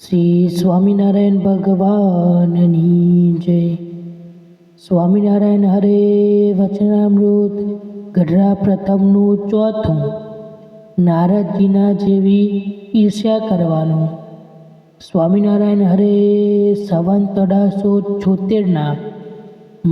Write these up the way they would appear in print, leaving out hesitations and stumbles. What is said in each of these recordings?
શ્રી સ્વામિનારાયણ ભગવાનની જય. સ્વામિનારાયણ હરે વચનામૃત ગઢડા પ્રથમનું ચોથું. નારદજીના જેવી ઈર્ષ્યા કરવાનું. સ્વામિનારાયણ હરે સંવત 1876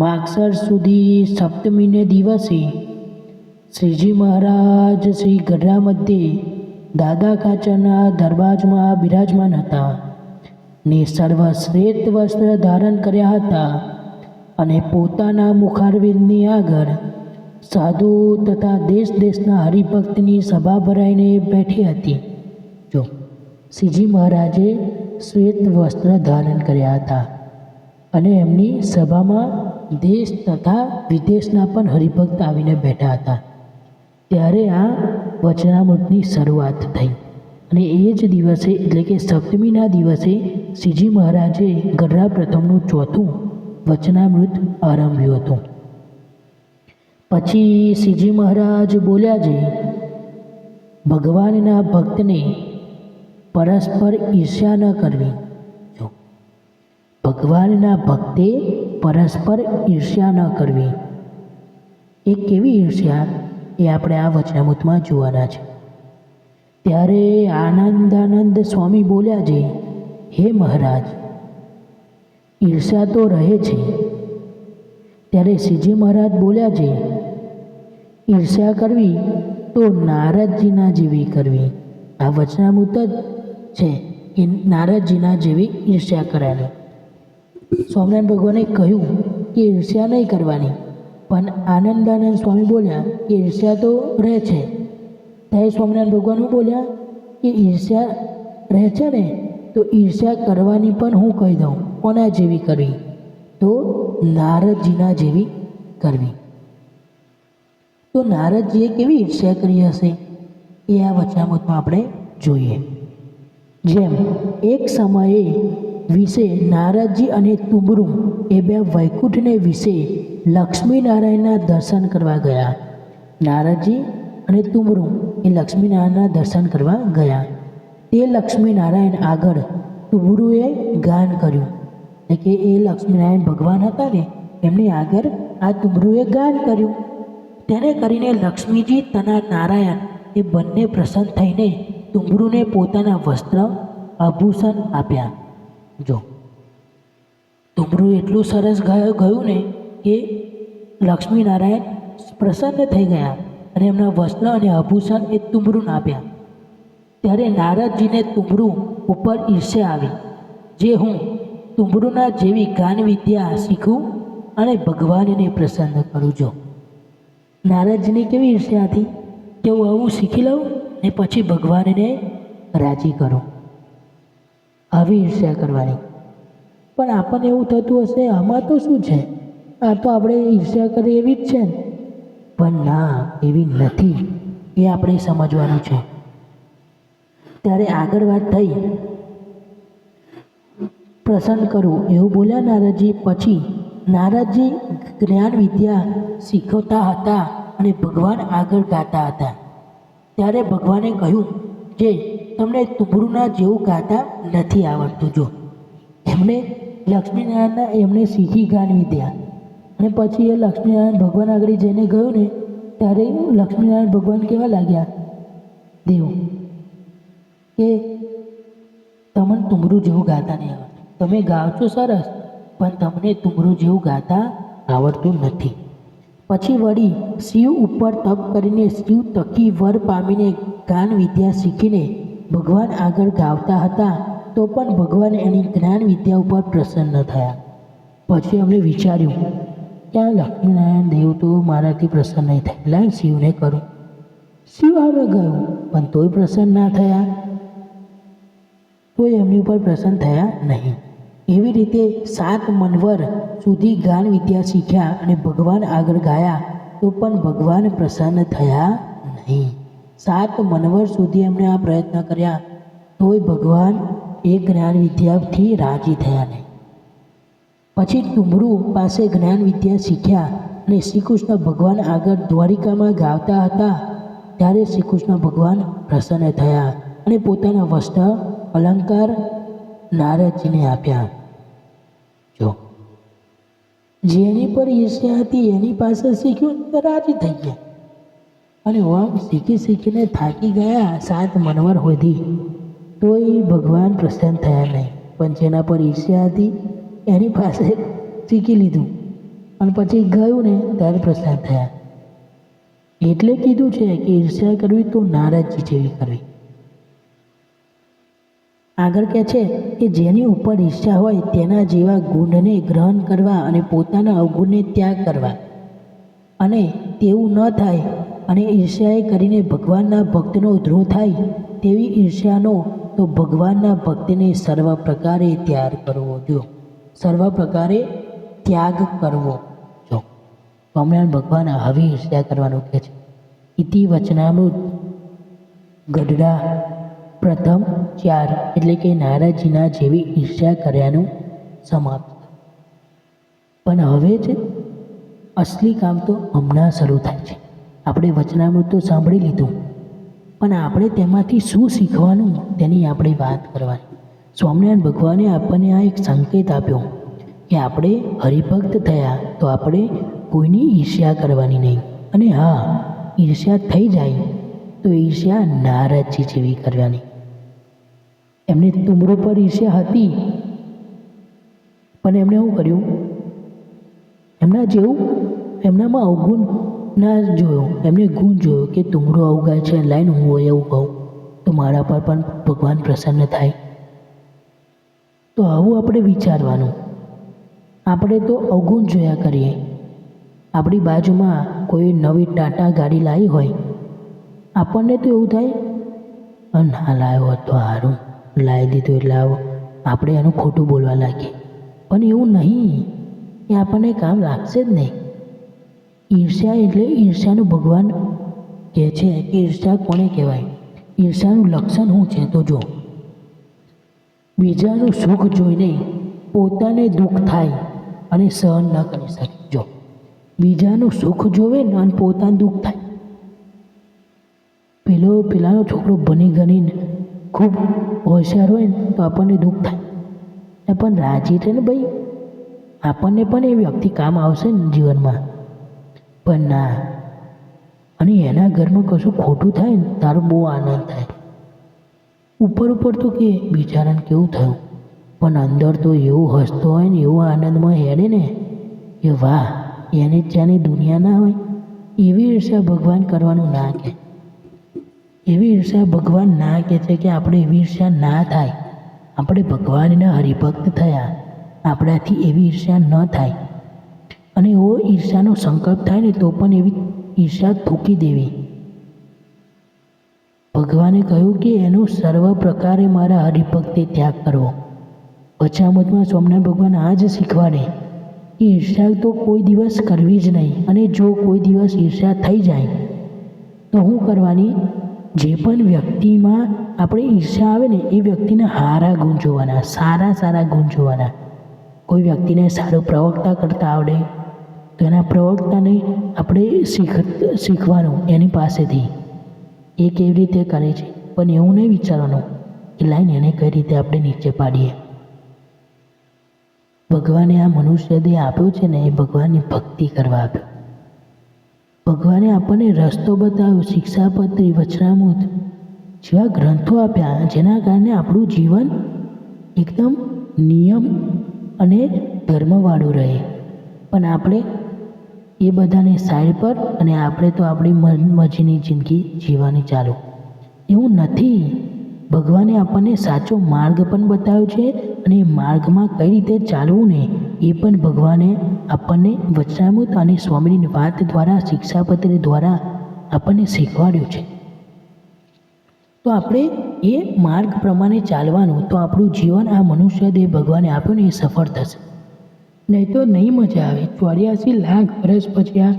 માગસર સુધી સપ્તમીને દિવસે શ્રીજી મહારાજ શ્રી ગઢડા મધ્યે દાદા કાચરના દરબારમાં બિરાજમાન હતા ને સર્વશ્રેષ્ઠ વસ્ત્ર ધારણ કર્યા હતા અને પોતાના મુખારવિંદની આગળ સાધુ તથા દેશ દેશના હરિભક્તની સભા ભરાઈને બેઠી હતી. જો શ્રીજી મહારાજે શ્વેત વસ્ત્ર ધારણ કર્યા હતા અને એમની સભામાં દેશ તથા વિદેશના પણ હરિભક્ત આવીને બેઠા હતા. ત્યારે આ વચનામૃતની શરૂઆત થઈ અને એ જ દિવસે એટલે કે સપ્તમીના દિવસે શ્રીજી મહારાજે ગઢડા પ્રથમનું ચોથું વચનામૃત આરંભ્યું હતું. પછી શ્રીજી મહારાજ બોલ્યા છે, ભગવાનના ભક્તને પરસ્પર ઈર્ષ્યા ન કરવી. જો ભગવાનના ભક્તે પરસ્પર ઈર્ષ્યા ન કરવી. એ કેવી ઈર્ષ્યા એ આપણે આ વચનામૃતમાં જોવાના છે. ત્યારે આનંદાનંદ સ્વામી બોલ્યા છે, હે મહારાજ, ઈર્ષ્યા તો રહે છે. ત્યારે શ્રીજી મહારાજ બોલ્યા છે, ઈર્ષ્યા કરવી તો નારદજીના જેવી કરવી. આ વચનામૃત જ છે કે નારદજીના જેવી ઈર્ષ્યા કરવાની. સ્વામિનારાયણ ભગવાને કહ્યું કે ઈર્ષ્યા નહીં કરવાની, પણ આનંદાનંદ સ્વામી બોલ્યા કે ઈર્ષ્યા તો રહે છે. ત્યારે સ્વામિનારાયણ ભગવાન બોલ્યા કે ઈર્ષ્યા રહે છે ને, તો ઈર્ષ્યા કરવાની પણ હું કહી દઉં. કોના જેવી કરવી? તો નારદજીના જેવી કરવી. તો નારદજીએ કેવી ઈર્ષ્યા કરી હશે એ આ વચનામૃતમાં આપણે જોઈએ. જેમ એક સમયે વિશે નારદજી અને તુંબરુ એ બે વૈકુંઠને વિશે લક્ષ્મીનારાયણના દર્શન કરવા ગયા. નારદજી અને તુંબરુ એ લક્ષ્મીનારાયણના દર્શન કરવા ગયા. તે લક્ષ્મીનારાયણ આગળ તુંબરુએ ગાન કર્યું. એટલે કે એ લક્ષ્મીનારાયણ ભગવાન હતા ને, એમની આગળ આ તુંબરુએ ગાન કર્યું. તેને કરીને લક્ષ્મીજી તથા નારાયણ એ બંને પ્રસન્ન થઈને તુંબરુને પોતાના વસ્ત્ર આભૂષણ આપ્યા. જો તુંબરુ એટલું સરસ ગયું ને કે લક્ષ્મીનારાયણ પ્રસન્ન થઈ ગયા અને એમના વસ્ત્ર અને આભૂષણ એ તુંબરુને આપ્યા. ત્યારે નારદજીને તુંબરુ ઉપર ઈર્ષ્યા આવી, જે હું તુંબરુના જેવી ગાન વિદ્યા શીખું અને ભગવાનને પ્રસન્ન કરું. જો નારદજીની કેવી ઈર્ષ્યા હતી કે હું આવું શીખી લઉં ને પછી ભગવાનને રાજી કરું. આવી ઈર્ષ્યા કરવાની. પણ આપણને એવું થતું હશે, આમાં તો શું છે, આ તો આપણે ઈર્ષ્યા કરીએ એવી જ છે ને. પણ ના, એવી નથી. એ આપણે સમજવાનું છે. ત્યારે આગળ વાત થઈ, પ્રસન્ન કરું એવું બોલ્યા નારદજી. પછી નારદજી જ્ઞાન વિદ્યા શીખવતા હતા અને ભગવાન આગળ ગાતા હતા. ત્યારે ભગવાને કહ્યું, જે તમને તુંબરુના જેવું ગાતા નથી આવડતું. જો એમને લક્ષ્મીનારાયણના એમને શીખી ગાન વિદ્યા અને પછી એ લક્ષ્મીનારાયણ ભગવાન આગળ જઈને ગયો ને, ત્યારે લક્ષ્મીનારાયણ ભગવાન કેવા લાગ્યા દેવ કે તમને તુંબરુ જેવું ગાતા નહીં આવડતું. તમે ગાઓ છો સરસ, પણ તમને તુંબરુ જેવું ગાતા આવડતું નથી. પછી વળી શિવ ઉપર તપ કરીને શિવ તકી વર પામીને ગાન વિદ્યા શીખીને ભગવાન આગળ ગાવતા હતા, તો પણ ભગવાન એની જ્ઞાન વિદ્યા ઉપર પ્રસન્ન થયા. પછી અમને વિચાર્યું કે આ લક્ષ્મીનારાયણ દેવ તો મારાથી પ્રસન્ન નહીં થાય, એટલે શિવને કરું. શિવ આવે ગયું, પણ તોય પ્રસન્ન ના થયા, તોય એમની ઉપર પ્રસન્ન થયા નહીં. એવી રીતે 7 મન્વર સુધી ગાન વિદ્યા શીખ્યા અને ભગવાન આગળ ગાયા, તો પણ ભગવાન પ્રસન્ન થયા નહીં. 7 મન્વર સુધી એમણે આ પ્રયત્ન કર્યા, તોય ભગવાન એ જ્ઞાન વિદ્યાથી રાજી થયા નહીં. પછી તુંબરુ પાસે જ્ઞાન વિદ્યા શીખ્યા અને શ્રી કૃષ્ણ ભગવાન આગળ દ્વારિકામાં ગાતા હતા. ત્યારે શ્રી કૃષ્ણ ભગવાન પ્રસન્ન થયા અને પોતાના વસ્ત્ર અલંકાર નારદજીને આપ્યા. જો જેની પર ઈર્ષ્યા હતી એની પાસે શીખ્યું તો રાજી થઈ ગયા, અને આમ શીખીને થાકી ગયા 7 મનવર સુધી, તોય ભગવાન પ્રસન્ન થયા નહીં. પણ જેના પર ઈર્ષ્યા હતી એની પાસે શીખી લીધું અને પછી ગયું ને ત્યારે પ્રસન્ન થયા. એટલે કીધું છે કે ઈર્ષ્યા કરવી તો નારદજી જેવી કરવી. આગળ કહે છે કે જેની ઉપર ઈર્ષ્યા હોય તેના જેવા ગુણને ગ્રહણ કરવા અને પોતાના અવગુણને ત્યાગ કરવા, અને તેવું ન થાય અને ઈર્ષ્યાએ કરીને ભગવાનના ભક્તનો દ્રોહ થાય તેવી ઈર્ષ્યાનો તો ભગવાનના ભક્તિને સર્વ પ્રકારે ત્યાગ કરવો. જો સર્વ પ્રકારે ત્યાગ કરવો. જો સ્વામિનારાયણ ભગવાન હવે ઈર્ષ્યા કરવાનું કહે છે. ઇતિ વચનામૃત ગઢડા પ્રથમ 4, એટલે કે નારદજીના જેવી ઈર્ષ્યા કર્યાનું સમાપ્ત. પણ હવે જ અસલી કામ તો હમણાં શરૂ થાય છે. આપણે વચનામૃત તો સાંભળી લીધું, પણ આપણે તેમાંથી શું શીખવાનું તેની આપણે વાત કરવાની. સ્વામિનારાયણ ભગવાને આપણને આ એક સંકેત આપ્યો કે આપણે હરિભક્ત થયા તો આપણે કોઈની ઈર્ષ્યા કરવાની નહીં. અને હા, ઈર્ષ્યા થઈ જાય તો ઈર્ષ્યા નારદજી જેવી કરવાની. એમને તુમરો પર ઈર્ષ્યા હતી, પણ એમણે શું કર્યું? એમના જેવું એમનામાં અવગુણ ના જોયો, એમને ગુણ જોયો કે તુમરો અવગાય છે, લાઈને હું હોય એવું કહું તો મારા પર પણ ભગવાન પ્રસન્ન થાય. તો આવું આપણે વિચારવાનું. આપણે તો અવગુણ જોયા કરીએ. આપણી બાજુમાં કોઈ નવી ટાટા ગાડી લાવી હોય, આપણને તો એવું થાય ના લાવ્યો હોત તો સારું, લાવી દીધું એટલે આપણે એનું ખોટું બોલવા લાગીએ. પણ એવું નહીં, એ આપણને કામ લાગશે જ નહીં. ઈર્ષ્યા એટલે ઈર્ષ્યાનું ભગવાન કહે છે કે ઈર્ષ્યા કોને કહેવાય? ઈર્ષ્યાનું લક્ષણ શું છે? તો જો બીજાનું સુખ જોઈને પોતાને દુઃખ થાય અને સહન ન કરી શકે. જો બીજાનું સુખ જોવે ને અને પોતાનું દુઃખ થાય. પેલાનો છોકરો ભણી ગણીને ખૂબ હોશિયાર હોય ને તો આપણને દુઃખ થાય, પણ રાજી છે ને ભાઈ, આપણને પણ એ વ્યક્તિ કામ આવશે ને જીવનમાં. પણ ના, અને એના ઘરમાં કશું ખોટું થાય ને તારો બહુ આનંદ થાય. ઉપર તો કે બિચારાને કેવું થયું, પણ અંદર તો એવું હસતો હોય ને એવું આનંદમાં હેડે ને કે વાહ, એને ત્યાંની દુનિયા ના હોય. એવી ઈર્ષ્યા ભગવાન કરવાનું ના કહે. એવી ઈર્ષ્યા ભગવાન ના કહે છે કે આપણે એવી ઈર્ષ્યા ના થાય. આપણે ભગવાનના હરિભક્ત થયા, આપણાથી એવી ઈર્ષ્યા ન થાય. અને એવો ઈર્ષ્યાનો સંકલ્પ થાય ને તો પણ એવી ઈર્ષ્યા થૂકી દેવી. ભગવાને કહ્યું કે એનો સર્વ પ્રકારે મારા હરિભક્તે ત્યાગ કરવો. વચનામૃતમાં સ્વામિનારાયણ ભગવાન આ જ શીખવાડે કે ઈર્ષ્યા તો કોઈ દિવસ કરવી જ નહીં. અને જો કોઈ દિવસ ઈર્ષ્યા થઈ જાય તો શું કરવાની? જે પણ વ્યક્તિમાં આપણે ઈર્ષ્યા આવે ને એ વ્યક્તિના સારા ગુણ જોવાના, સારા ગુણ જોવાના. કોઈ વ્યક્તિને સારું પ્રવક્તા કરતા આવડે તો એના પ્રવક્તાને આપણે શીખવાનું એની પાસેથી, એ કેવી રીતે કરે છે. પણ એવું નહીં વિચારવાનું કે લાઈને એને કઈ રીતે આપણે નીચે પાડીએ. ભગવાને આ મનુષ્ય દેહ આપ્યો છે ને એ ભગવાનની ભક્તિ કરવા આપ્યો. ભગવાને આપણને રસ્તો બતાવ્યો, શિક્ષાપત્રી, વચનામૃત જેવા ગ્રંથો આપ્યા જેના કારણે આપણું જીવન એકદમ નિયમ અને ધર્મવાળું રહે. પણ આપણે એ બધાને સાઈડ પર અને આપણે તો આપણી મનમરજીની જિંદગી જીવવાની ચાલુ. એવું નથી. ભગવાને આપણને સાચો માર્ગ પણ બતાવ્યો છે અને એ માર્ગમાં કઈ રીતે ચાલવું ને એ પણ ભગવાને આપણને વચનામૃત અને સ્વામીની વાત દ્વારા, શિક્ષાપત્ર દ્વારા આપણને શીખવાડ્યું છે. તો આપણે એ માર્ગ પ્રમાણે ચાલવાનું, તો આપણું જીવન આ મનુષ્ય દેહ ભગવાને આપ્યો ને એ સફળ થશે. નહીં તો નહીં મજા આવે. 84 લાખ વર્ષ પછી આ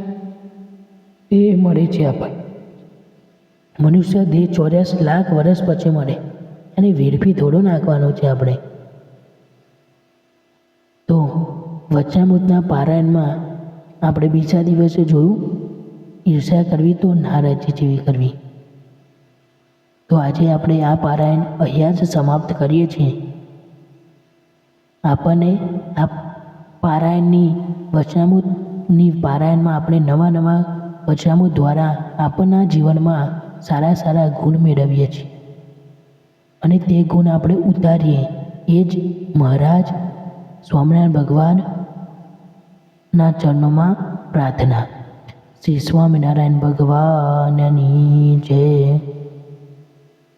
એ મળે છે આપણને. મનુષ્ય દેહ 84 લાખ વર્ષ પછી મળે અને વેરફી થોડો નાખવાનો છે આપણે. તો વચનામૃતના પારાયણમાં આપણે બીજા દિવસે જોયું ઈર્ષ્યા કરવી તો નારદજી જેવી કરવી. તો આજે આપણે આ પારાયણ અહીંયા જ સમાપ્ત કરીએ છીએ. આપણને આ પારાયણની વચનામૃતની પારાયણમાં આપણે નવા નવા વચનામૃત દ્વારા આપણના જીવનમાં સારા સારા ગુણ મેળવીએ છીએ અને તે ગુણ આપણે ઉતારીએ. એ જ મહારાજ સ્વામિનારાયણ ભગવાનના ચરણોમાં પ્રાર્થના. શ્રી સ્વામિનારાયણ ભગવાનની જય.